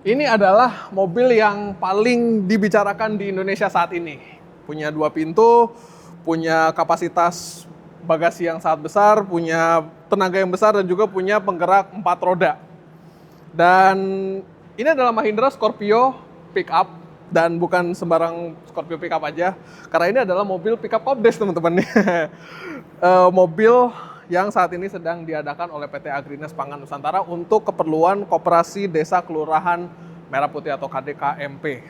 Ini adalah mobil yang paling dibicarakan di Indonesia saat ini. Punya 2 pintu, punya kapasitas bagasi yang sangat besar, punya tenaga yang besar, dan juga punya penggerak 4 roda. Dan ini adalah Mahindra Scorpio pickup, dan bukan sembarang Scorpio pickup aja, karena ini adalah mobil pickup Kopdes, teman-teman. Mobil yang saat ini sedang diadakan oleh PT Agrines Pangan Nusantara untuk keperluan Koperasi Desa Kelurahan Merah Putih atau KDKMP.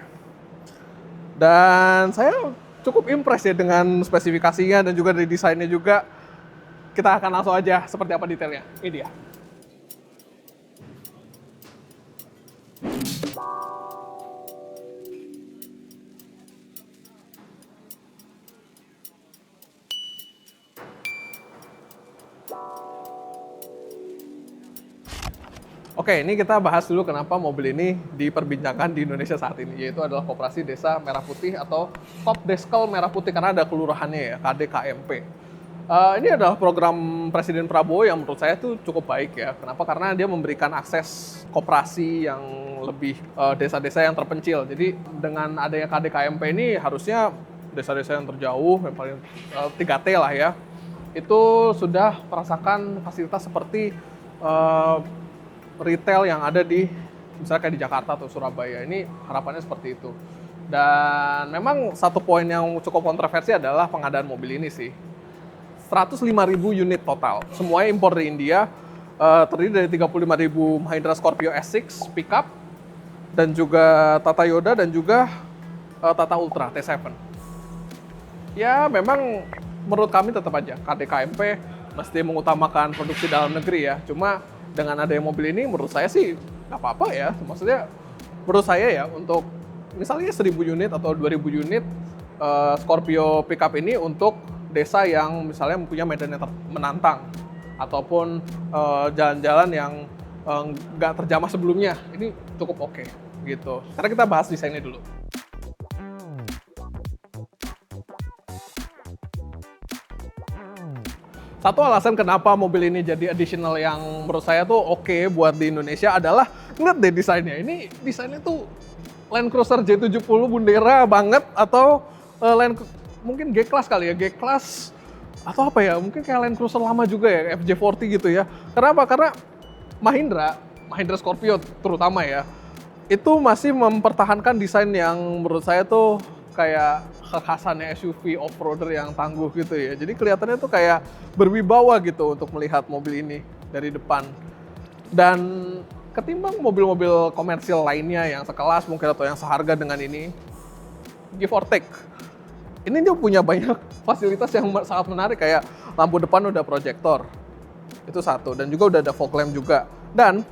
Dan saya cukup impress ya dengan spesifikasinya dan juga dari desainnya juga. Kita akan langsung aja seperti apa detailnya. Ini dia. Oke, ini kita bahas dulu kenapa mobil ini diperbincangkan di Indonesia saat ini, yaitu adalah Koperasi Desa Merah Putih atau Kopdeskel Merah Putih, karena ada kelurahannya ya, KDKMP. Ini adalah program Presiden Prabowo yang menurut saya tuh cukup baik ya. Kenapa? Karena dia memberikan akses koperasi yang lebih desa-desa yang terpencil. Jadi dengan adanya KDKMP ini harusnya desa-desa yang terjauh, yang paling 3T lah ya, itu sudah merasakan fasilitas seperti retail yang ada di misalnya kayak di Jakarta atau Surabaya. Ini harapannya seperti itu. Dan memang satu poin yang cukup kontroversi adalah pengadaan mobil ini sih. 105.000 unit total. Semuanya impor dari India. Terdiri dari 35.000 Mahindra Scorpio S6 pickup, dan juga Tata Yoda, dan juga Tata Ultra T7. Ya memang menurut kami tetap aja KDKMP mesti mengutamakan produksi dalam negeri ya. Cuma dengan adanya mobil ini menurut saya sih nggak apa-apa ya. Maksudnya menurut saya ya, untuk misalnya 1.000 unit atau 2.000 unit Scorpio pickup ini untuk desa yang misalnya mempunyai medan yang menantang, ataupun jalan-jalan yang nggak terjamah sebelumnya, ini cukup oke gitu. Karena kita bahas desainnya dulu. Satu alasan kenapa mobil ini jadi additional yang menurut saya tuh oke buat di Indonesia adalah, lihat deh desainnya. Ini desainnya tuh Land Cruiser J70 Bundera banget, atau mungkin G-Class kali ya, G-Class atau apa ya, mungkin kayak Land Cruiser lama juga ya, FJ40 gitu ya. Kenapa? Karena Mahindra Scorpio terutama ya, itu masih mempertahankan desain yang menurut saya tuh kayak kekhasannya SUV off-roader yang tangguh gitu ya. Jadi kelihatannya tuh kayak berwibawa gitu untuk melihat mobil ini dari depan. Dan ketimbang mobil-mobil komersil lainnya yang sekelas mungkin atau yang seharga dengan ini, give or take, ini dia punya banyak fasilitas yang sangat menarik, kayak lampu depan udah proyektor. Itu satu, dan juga udah ada fog lamp juga. Dan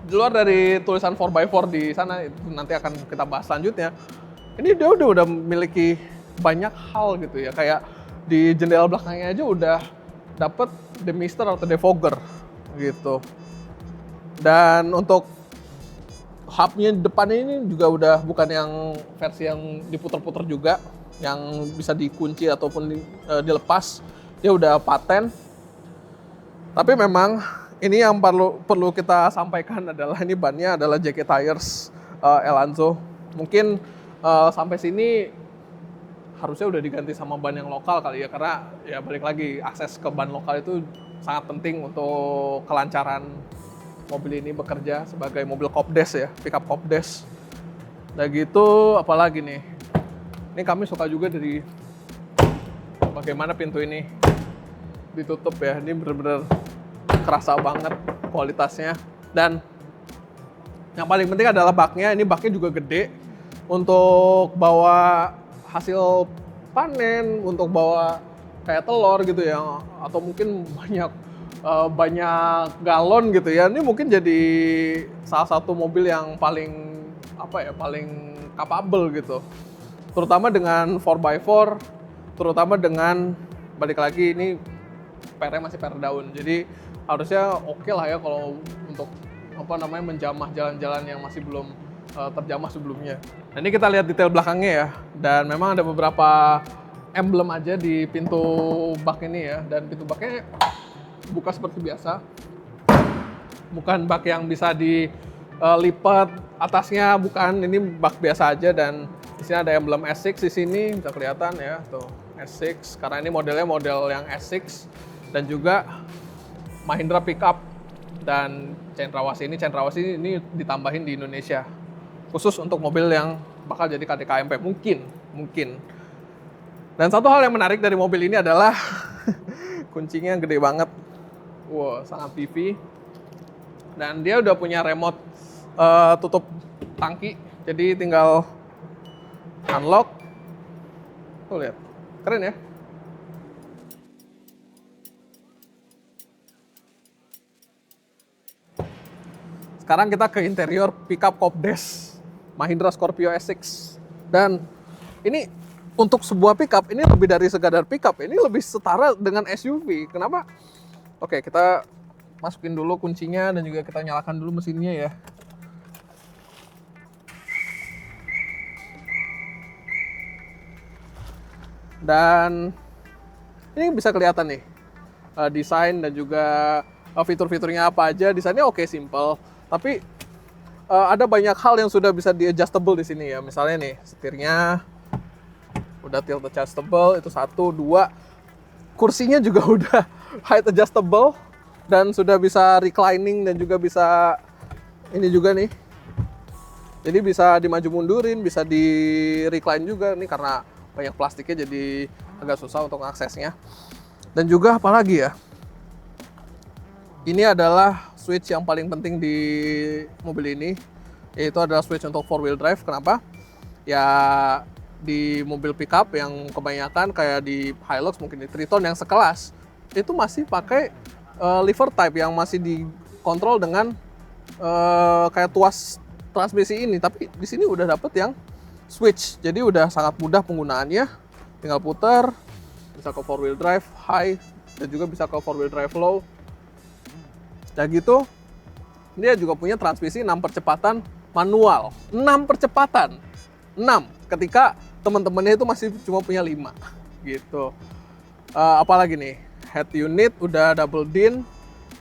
di luar dari tulisan 4x4 di sana, itu nanti akan kita bahas selanjutnya. Ini dia udah memiliki banyak hal gitu ya, kayak di jendela belakangnya aja udah dapet demister atau defogger gitu. Dan untuk hubnya depannya ini juga udah bukan yang versi yang diputer-puter juga, yang bisa dikunci ataupun dilepas. Dia udah paten. Tapi memang ini yang perlu kita sampaikan adalah ini bannya adalah JK Tires Elanzo. Mungkin sampai sini harusnya udah diganti sama ban yang lokal kali ya, karena ya balik lagi, akses ke ban lokal itu sangat penting untuk kelancaran mobil ini bekerja sebagai mobil Kopdes ya, pickup Kopdes. Nah gitu, apalagi nih, ini kami suka juga dari bagaimana pintu ini ditutup ya. Ini bener-bener kerasa banget kualitasnya. Dan yang paling penting adalah baknya. Ini baknya juga gede untuk bawa hasil panen, untuk bawa kayak telur gitu ya, atau mungkin banyak galon gitu ya. Ini mungkin jadi salah satu mobil yang paling paling capable gitu, terutama dengan 4x4, terutama dengan balik lagi ini pernya masih per daun, jadi harusnya oke lah ya kalau untuk menjamah jalan-jalan yang masih belum terjamah sebelumnya. Nah, ini kita lihat detail belakangnya ya, dan memang ada beberapa emblem aja di pintu bak ini ya, dan pintu baknya buka seperti biasa, bukan bak yang bisa lipat atasnya, bukan, ini bak biasa aja. Dan di sini ada emblem S6 di sini, bisa kelihatan ya, tuh S6 karena ini modelnya model yang S6. Dan juga Mahindra pickup dan cendrawasih ini ditambahin di Indonesia khusus untuk mobil yang bakal jadi KDKMP mungkin. Dan satu hal yang menarik dari mobil ini adalah kuncinya gede banget, wow, sangat beefy. Dan dia udah punya remote tutup tangki, jadi tinggal unlock. Tuh lihat, keren ya. Sekarang kita ke interior pickup Cobdes Mahindra Scorpio S6. Dan ini untuk sebuah pickup, ini lebih dari sekadar pickup, ini lebih setara dengan SUV. Kenapa? Oke, kita masukin dulu kuncinya dan juga kita nyalakan dulu mesinnya ya. Dan ini bisa kelihatan nih desain dan juga fitur-fiturnya apa aja. Desainnya oke, simple. Tapi ada banyak hal yang sudah bisa di-adjustable di sini ya. Misalnya nih, setirnya udah tilt adjustable, itu 1, 2. Kursinya juga udah height adjustable dan sudah bisa reclining dan juga bisa ini juga nih. Jadi bisa dimaju mundurin, bisa di recline juga nih karena banyak plastiknya jadi agak susah untuk aksesnya. Dan juga apalagi ya? Ini adalah switch yang paling penting di mobil ini, yaitu adalah switch untuk 4-wheel drive. Kenapa? Ya di mobil pickup yang kebanyakan kayak di Hilux, mungkin di Triton yang sekelas, itu masih pakai lever type yang masih dikontrol dengan kayak tuas transmisi ini. Tapi di sini udah dapet yang switch, jadi udah sangat mudah penggunaannya. Tinggal putar, bisa ke 4-wheel drive high dan juga bisa ke 4-wheel drive low. Dan gitu, dia juga punya transmisi 6 percepatan manual. 6 percepatan. 6 ketika teman-temannya itu masih cuma punya 5 gitu. Apalagi nih, head unit udah double DIN,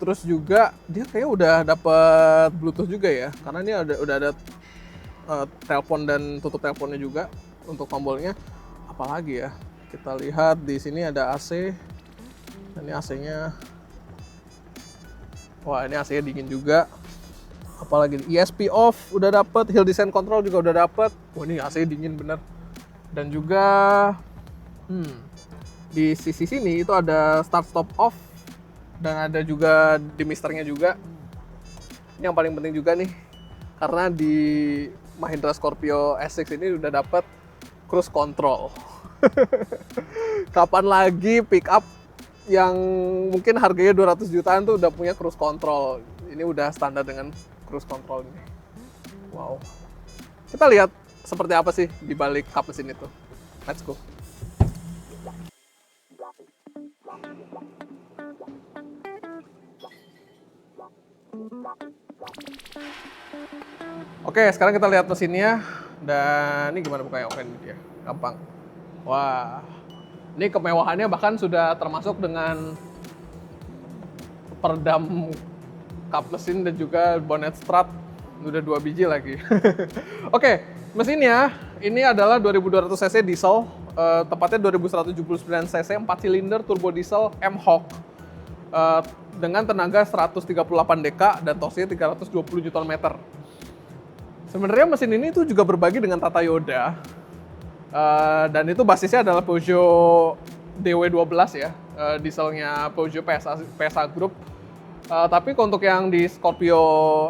terus juga dia kayaknya udah dapet Bluetooth juga ya, karena ini udah ada telepon dan tutup teleponnya juga untuk tombolnya. Apalagi ya, kita lihat di sini ada AC. Ini AC-nya, wah ini AC-nya dingin juga. Apalagi ESP off udah dapet, hill descent control juga udah dapet. Wah ini AC dingin bener. Dan juga di sisi sini itu ada start stop off dan ada juga demisternya juga. Ini yang paling penting juga nih, karena di Mahindra Scorpio S6 ini udah dapet cruise control. Kapan lagi pick up yang mungkin harganya 200 jutaan tuh udah punya cruise control. Ini udah standar dengan cruise control ini. Wow. Kita lihat seperti apa sih di balik kap mesin itu. Let's go. Oke, sekarang kita lihat mesinnya. Dan ini gimana bukanya? Oke, ini dia. Gampang. Wah. Ini kemewahannya bahkan sudah termasuk dengan peredam kap mesin dan juga bonnet strut. Udah 2 biji lagi. Oke, mesinnya ini adalah 2200 cc diesel, tepatnya 2179 cc 4 silinder turbo diesel M-Hawk dengan tenaga 138 dk dan torsinya 320 Nm. Sebenarnya mesin ini tuh juga berbagi dengan Tata Yoda. Dan itu basisnya adalah Peugeot DW12 ya, dieselnya Peugeot PSA Group. Tapi untuk yang di Scorpio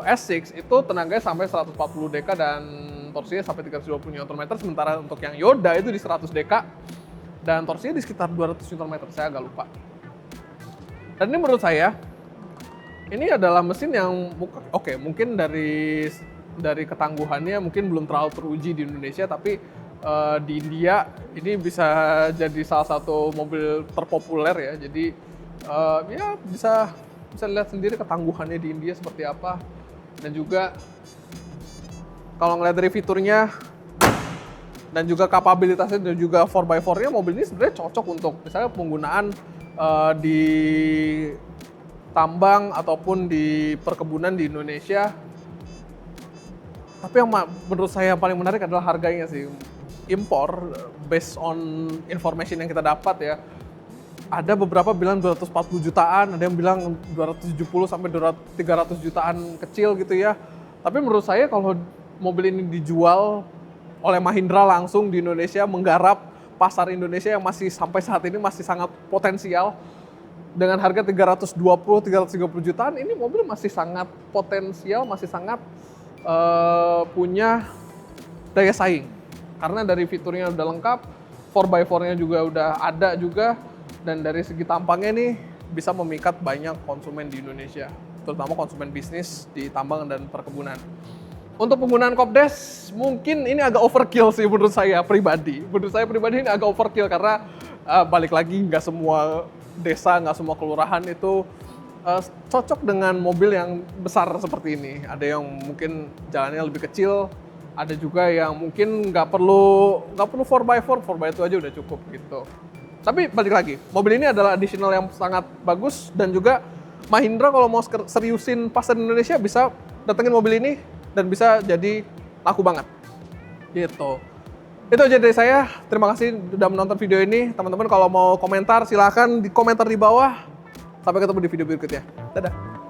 S6 itu tenaganya sampai 140 dk dan torsinya sampai 320 Nm, sementara untuk yang Yoda itu di 100 dk dan torsinya di sekitar 200 Nm, saya agak lupa. Dan ini menurut saya ini adalah mesin yang oke, mungkin dari ketangguhannya mungkin belum terlalu teruji di Indonesia, tapi di India ini bisa jadi salah satu mobil terpopuler ya. Jadi ya bisa lihat sendiri ketangguhannya di India seperti apa. Dan juga kalau ngeliat dari fiturnya dan juga kapabilitasnya dan juga 4x4-nya, mobil ini sebenarnya cocok untuk misalnya penggunaan di tambang ataupun di perkebunan di Indonesia. Tapi yang menurut saya paling menarik adalah harganya sih. Impor, based on information yang kita dapat ya, ada beberapa bilang 240 jutaan, ada yang bilang 270 sampai 300 jutaan kecil gitu ya. Tapi menurut saya kalau mobil ini dijual oleh Mahindra langsung di Indonesia, menggarap pasar Indonesia yang masih sampai saat ini masih sangat potensial, dengan harga 320-330 jutaan, ini mobil masih sangat potensial, masih sangat punya daya saing. Karena dari fiturnya udah lengkap, 4x4-nya juga udah ada juga, dan dari segi tampangnya nih bisa memikat banyak konsumen di Indonesia, terutama konsumen bisnis di tambang dan perkebunan. Untuk penggunaan Kopdes, mungkin ini agak overkill sih menurut saya pribadi. Menurut saya pribadi ini agak overkill karena balik lagi nggak semua desa, nggak semua kelurahan itu cocok dengan mobil yang besar seperti ini. Ada yang mungkin jalannya lebih kecil, ada juga yang mungkin nggak perlu 4x4, 4x2 aja udah cukup gitu. Tapi balik lagi, mobil ini adalah additional yang sangat bagus, dan juga Mahindra kalau mau seriusin pasar Indonesia bisa datengin mobil ini dan bisa jadi laku banget gitu. Itu aja dari saya. Terima kasih sudah menonton video ini. Teman-teman kalau mau komentar silahkan di komentar di bawah. Sampai ketemu di video berikutnya. Dadah.